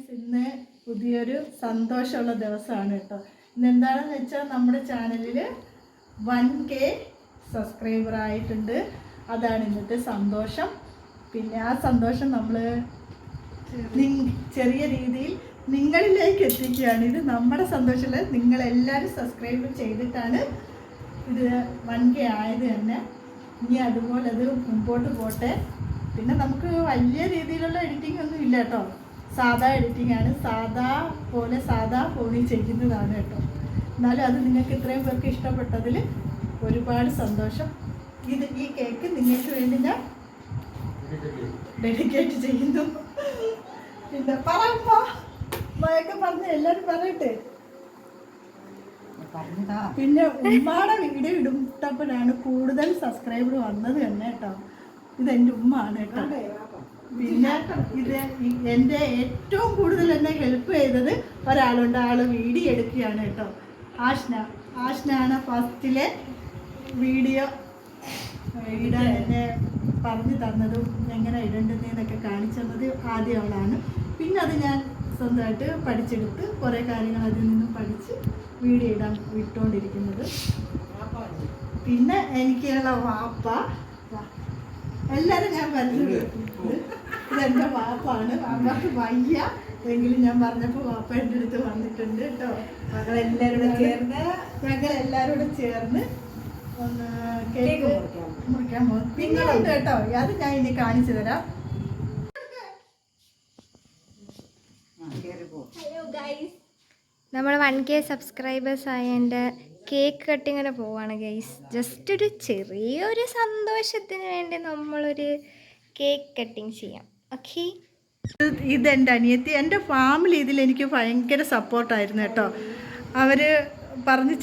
Guys, ഇന്ന് പുതിയൊരു സന്തോഷമുള്ള ദിവസമാണ് കേട്ടോ. ഇന്ന് എന്താണെന്ന് വെച്ചാൽ നമ്മുടെ ചാനലിൽ 1K സബ്സ്ക്രൈബർ ആയിട്ടുണ്ട്. അതാണ് ഇന്നത്തെ സന്തോഷം. പിന്നെ ആ സന്തോഷം നമ്മൾ ചെറിയ രീതിയിൽ നിങ്ങളിലേക്ക് എത്തിക്കുകയാണ്. ഇത് നമ്മുടെ സന്തോഷമല്ല, നിങ്ങളെല്ലാവരും സബ്സ്ക്രൈബ് ചെയ്തിട്ടാണ് ഇത് 1K ആയത് തന്നെ. ഇനി അതുപോലെ അത് മുമ്പോട്ട് പോട്ടെ. പിന്നെ നമുക്ക് വലിയ രീതിയിലുള്ള എഡിറ്റിംഗ് ഒന്നും ഇല്ല കേട്ടോ. സാധാ എഡിറ്റിംഗ് ആണ്, സാധാ ഫോണിൽ ചെയ്യുന്നതാണ് കേട്ടോ. എന്നാലും അത് നിങ്ങൾക്ക് ഇത്രയും പേർക്ക് ഇഷ്ടപ്പെട്ടതിൽ ഒരുപാട് സന്തോഷം. ഈ കേക്ക് നിങ്ങൾക്ക് വേണ്ടി ഞാൻ ഡെഡിക്കേറ്റ് ചെയ്യുന്നു. പിന്നെ മയൊക്കെ പറഞ്ഞ് എല്ലാവരും പറയട്ടെ. പിന്നെ ഉമ്മയുടെ വീഡിയോ ഇടുമ്പോഴാണ് കൂടുതൽ സബ്സ്ക്രൈബർ വന്നത് തന്നെ കേട്ടോ. ഇതെൻ്റെ ഉമ്മയാണ് കേട്ടോ. പിന്നെ ഇത് എൻ്റെ ഏറ്റവും കൂടുതൽ എന്നെ ഹെൽപ്പ് ചെയ്തത് ഒരാളുണ്ട്. ആൾ വീഡിയോ എടുക്കുകയാണ് കേട്ടോ. ആഷ്നാണ് ഫസ്റ്റിലെ വീഡിയോ ഇടാൻ എന്നെ പറഞ്ഞു തന്നതും എങ്ങനെ ഇടേണ്ടതെന്നൊക്കെ കാണിച്ചു തന്നത് ആദ്യം അവളാണ്. പിന്നെ അത് ഞാൻ സ്വന്തമായിട്ട് പഠിച്ചെടുത്ത് കുറേ കാര്യങ്ങൾ അതിൽ നിന്നും പഠിച്ച് വീഡിയോ ഇടാൻ വിട്ടുകൊണ്ടിരിക്കുന്നത്. പിന്നെ എനിക്കുള്ള വാപ്പ, എല്ലാവരും ഞാൻ പറഞ്ഞത് ഇതെൻ്റെ വാപ്പാണ്. വാപ്പാക്ക് വയ്യ എങ്കിലും ഞാൻ പറഞ്ഞപ്പോൾ വാപ്പ എൻ്റെ അടുത്ത് വന്നിട്ടുണ്ട് കേട്ടോ. ഞങ്ങളെല്ലാവരും ചേർന്ന് ഒന്ന് കേക്ക് മുറിക്കാൻ പോകും. പിന്നുണ്ട് കേട്ടോ, അത് ഞാൻ ഇനി കാണിച്ചു തരാം. ഹലോ ഗൈസ്, നമ്മൾ 1K സബ്സ്ക്രൈബേഴ്സ് ആയതിൻ്റെ കേക്ക് കട്ടിങ്ങിന് പോവാണ് ഗൈസ്. ജസ്റ്റ് ഒരു ചെറിയൊരു സന്തോഷത്തിന് വേണ്ടി നമ്മളൊരു കേക്ക് കട്ടിങ് ചെയ്യാം. ഓക്കെ, ഇതെൻ്റെ അനിയത്തി, എൻ്റെ ഫാമിലി ഇതിലെനിക്ക് ഭയങ്കര സപ്പോർട്ടായിരുന്നു കേട്ടോ. അവർ പറഞ്ഞ്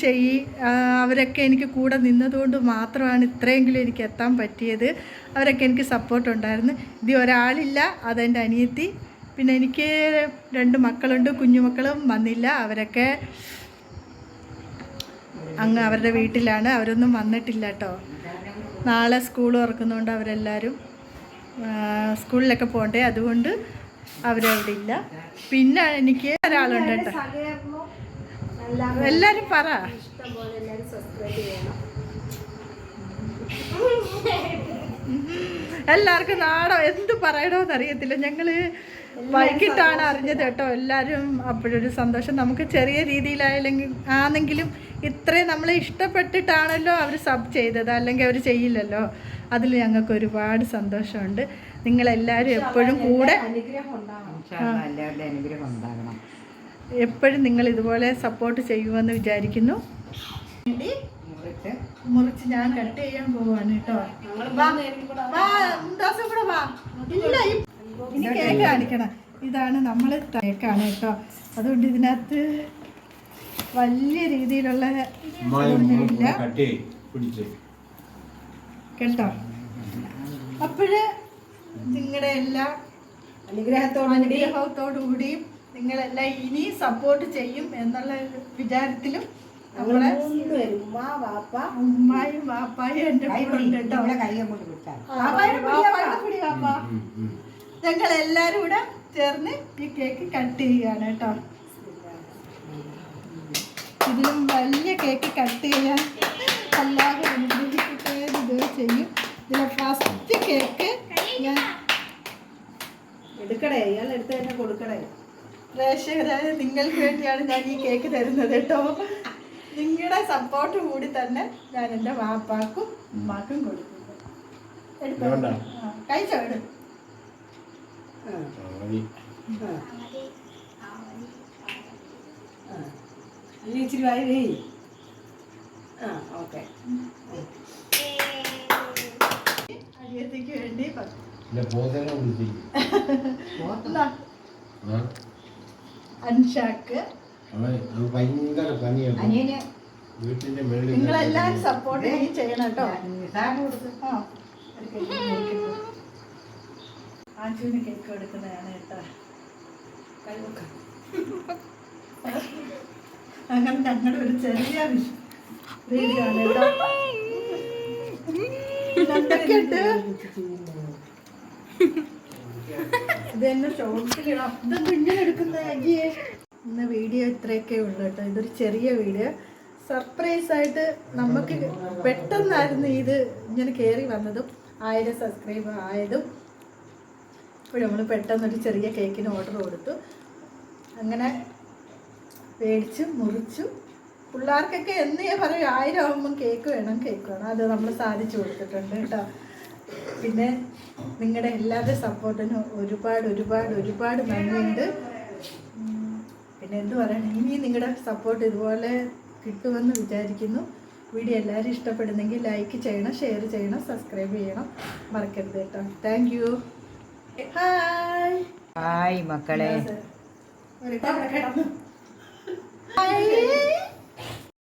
അവരൊക്കെ എനിക്ക് കൂടെ നിന്നതുകൊണ്ട് മാത്രമാണ് ഇത്രയെങ്കിലും എനിക്ക് എത്താൻ പറ്റിയത്. അവരൊക്കെ എനിക്ക് സപ്പോർട്ടുണ്ടായിരുന്നു. ഇത് ഒരാളില്ല, അതെൻ്റെ അനിയത്തി. പിന്നെ എനിക്ക് 2 മക്കളുണ്ട്, കുഞ്ഞുമക്കളും വന്നില്ല. അവരൊക്കെ അങ്ങ് അവരുടെ വീട്ടിലാണ്, അവരൊന്നും വന്നിട്ടില്ല കേട്ടോ. നാളെ സ്കൂൾ തുറക്കുന്നതുകൊണ്ട് അവരെല്ലാവരും സ്കൂളിലൊക്കെ പോകണ്ടേ, അതുകൊണ്ട് അവരവിടെ ഇല്ല. പിന്നെ എനിക്ക് ഒരാളുണ്ട് കേട്ടോ. എല്ലാവരും പറ. എല്ലാവർക്കും നാടോ എന്ത് പറയണോന്ന് അറിയത്തില്ല. ഞങ്ങള് വൈകിട്ടാണ് അറിഞ്ഞത് കേട്ടോ. എല്ലാവരും അപ്പോഴൊരു സന്തോഷം. നമുക്ക് ചെറിയ രീതിയിലായെങ്കിലും ഇത്രയും നമ്മളെ ഇഷ്ടപ്പെട്ടിട്ടാണല്ലോ അവർ സബ് ചെയ്തത്, അല്ലെങ്കിൽ അവർ ചെയ്യില്ലല്ലോ. അതിൽ ഞങ്ങൾക്ക് ഒരുപാട് സന്തോഷമുണ്ട്. നിങ്ങളെല്ലാവരും എപ്പോഴും കൂടെ എപ്പോഴും നിങ്ങൾ ഇതുപോലെ സപ്പോർട്ട് ചെയ്യുമെന്ന് വിചാരിക്കുന്നു. മുറിച്ച് ഞാൻ കട്ട് ചെയ്യാൻ പോവാണ് കേട്ടോ. ഇല്ല, ഇനി കേക്ക് കാണിക്കണം. ഇതാണ് നമ്മൾ കേക്കാണ് കേട്ടോ. അതുകൊണ്ട് ഇതിനകത്ത് വലിയ രീതിയിലുള്ള ഒന്നുമില്ല കേട്ടോ. അപ്പോഴ് നിങ്ങളുടെ എല്ലാ അനുഗ്രഹത്തോടുകൂടിയും നിങ്ങളെല്ലാം ഇനി സപ്പോർട്ട് ചെയ്യും എന്നുള്ള വിചാരത്തിലും നമ്മളെ ഉമ്മായും വാപ്പായും എൻ്റെ ഞങ്ങളെല്ലാവരും കൂടെ ചേർന്ന് ഈ കേക്ക് കട്ട് ചെയ്യുകയാണ് കേട്ടോ. ഇതിലും വലിയ കേക്ക് കട്ട് ചെയ്യാൻ അല്ലാതെ ഇത് ചെയ്യും. ഇതിലെ ഫസ്റ്റ് കേക്ക് ഞാൻ എടുക്കടേ, ഇയാൾ എടുത്ത് തന്നെ കൊടുക്കടേ. പ്രേക്ഷകരായ നിങ്ങൾക്ക് വേണ്ടിയാണ് ഞാൻ ഈ കേക്ക് തരുന്നത് കേട്ടോ. നിങ്ങളുടെ സപ്പോർട്ട് കൂടി തന്നെ ഞാൻ എൻ്റെ വാപ്പാക്കും ഉമ്മാക്കും കൊടുക്കുന്നു. എടുത്തോ, കഴിച്ചോ. ഇച്ചിരി വായി വേ. ഓക്കെ, അനിയത്തിക്ക് വേണ്ടി അൻഷാക്ക് നിങ്ങളെല്ലാവരും സപ്പോർട്ട് ചെയ്യണം കേട്ടോ. ആജുവിന് കേക്ക് കൊടുക്കുന്നതാണ് കേട്ടോ. അങ്ങനെ ഞങ്ങളുടെ ഒരു ചെറിയ വീഡിയോ ആണ് കേട്ടോ. ഇത് തന്നെ ഷോർട്സിലിടാം. ഇതൊക്കെ ഇങ്ങനെ എടുക്കുന്ന അജിയെ. ഇന്ന് വീഡിയോ ഇത്രയൊക്കെ ഉള്ളു കേട്ടോ. ഇതൊരു ചെറിയ വീഡിയോ, സർപ്രൈസ് ആയിട്ട് നമുക്ക് പെട്ടെന്നായിരുന്നു ഇത് ഇങ്ങനെ കയറി വന്നതും 1000 സബ്സ്ക്രൈബർ ആയതും. ഇപ്പോൾ നമ്മൾ പെട്ടെന്നൊരു ചെറിയ കേക്കിന് ഓർഡർ കൊടുത്തു. അങ്ങനെ മേടിച്ചു മുറിച്ചു. പിള്ളേർക്കൊക്കെ എന്നേ പറയും 1000 ആകുമ്പം കേക്ക് വേണം. അത് നമ്മൾ സാധിച്ചു കൊടുത്തിട്ടുണ്ട് കേട്ടോ. പിന്നെ നിങ്ങളുടെ എല്ലാവരുടെ സപ്പോർട്ടിനും ഒരുപാട് നന്ദിയുണ്ട്. പിന്നെ എന്ത് പറയണം, ഇനി നിങ്ങളുടെ സപ്പോർട്ട് ഇതുപോലെ കിട്ടുമെന്ന് വിചാരിക്കുന്നു. വീഡിയോ എല്ലാവരും ഇഷ്ടപ്പെടുന്നെങ്കിൽ ലൈക്ക് ചെയ്യണം, ഷെയർ ചെയ്യണം, സബ്സ്ക്രൈബ് ചെയ്യണം, മറക്കരുത് കേട്ടോ. Thank you. ഹായ് മക്കളെ. ഹായ്.